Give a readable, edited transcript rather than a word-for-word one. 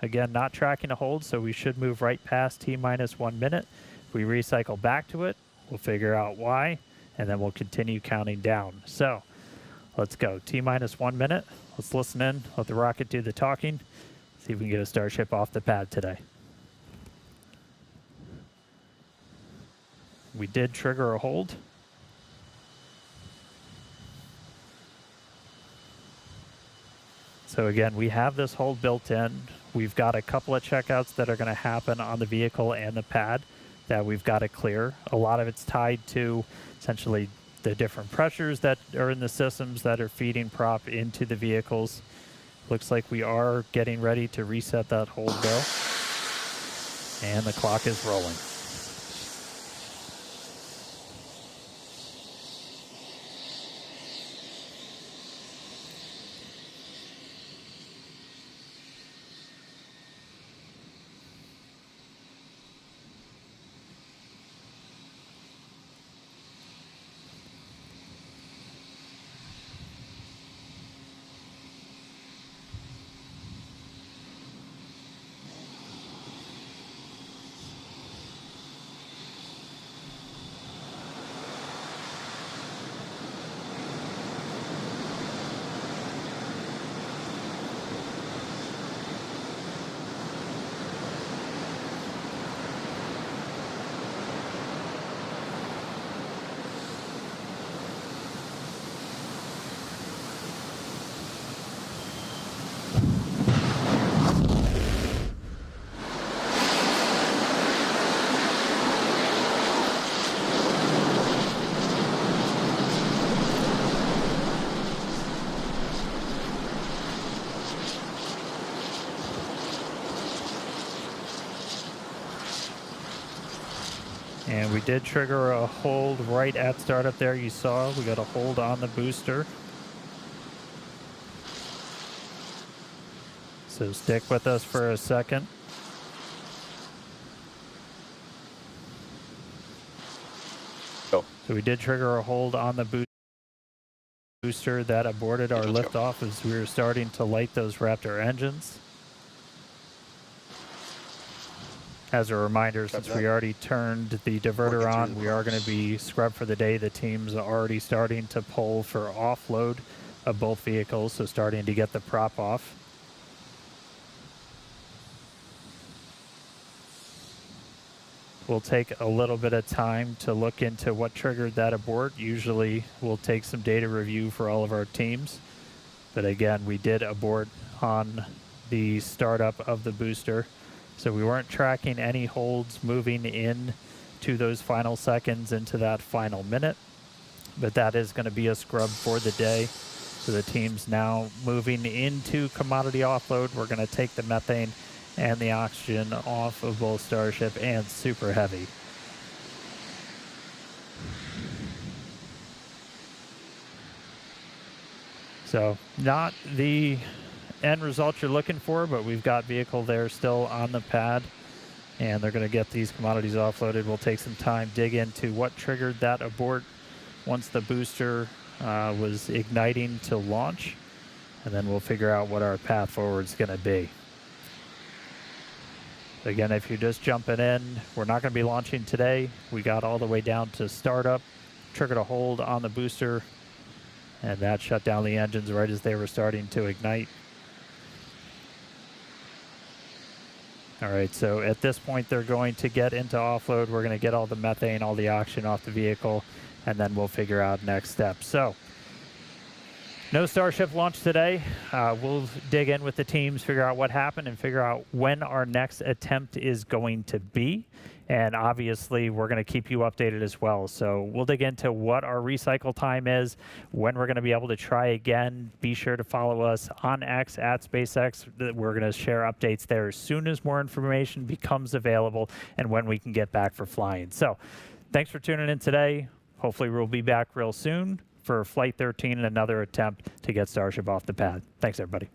Again, not tracking a hold, so we should move right past T-minus 1 minute. If we recycle back to it, we'll figure out why, and then we'll continue counting down. So let's go. T-minus 1 minute. Let's listen in, let the rocket do the talking, see if we can get a Starship off the pad today. We did trigger a hold. So again, we have this hold built in. We've got a couple of checkouts that are going to happen on the vehicle and the pad that we've got to clear. A lot of it's tied to essentially the different pressures that are in the systems that are feeding prop into the vehicles. Looks like we are getting ready to reset that hold though. And the clock is rolling. And we did trigger a hold right at startup there. You saw we got a hold on the booster. So stick with us for a second. Go. So we did trigger a hold on the booster that aborted our liftoff as we were starting to light those Raptor engines. As a reminder, since we already turned the diverter on, we are going to be scrubbed for the day. The team's already starting to pull for offload of both vehicles, so starting to get the prop off. We'll take a little bit of time to look into what triggered that abort. Usually we'll take some data review for all of our teams. But again, we did abort on the startup of the booster. So we weren't tracking any holds moving in to those final seconds into that final minute. But that is going to be a scrub for the day. So the team's now moving into commodity offload. We're going to take the methane and the oxygen off of both Starship and Super Heavy. So not the end result you're looking for, but we've got vehicle there still on the pad, and they're going to get these commodities offloaded. We'll take some time, dig into what triggered that abort once the booster was igniting to launch, and then we'll figure out what our path forward is going to be. Again, if you're just jumping in, we're not going to be launching today. We got all the way down to startup, triggered a hold on the booster, and that shut down the engines right as they were starting to ignite. All right, so at this point, they're going to get into offload. We're going to get all the methane, all the oxygen off the vehicle, and then we'll figure out next steps. So no Starship launch today. We'll dig in with the teams, figure out what happened, and figure out when our next attempt is going to be. And obviously, we're going to keep you updated as well. So we'll dig into what our recycle time is, when we're going to be able to try again. Be sure to follow us on X, at SpaceX. We're going to share updates there as soon as more information becomes available and when we can get back for flying. So thanks for tuning in today. Hopefully, we'll be back real soon for Flight 13 and another attempt to get Starship off the pad. Thanks, everybody.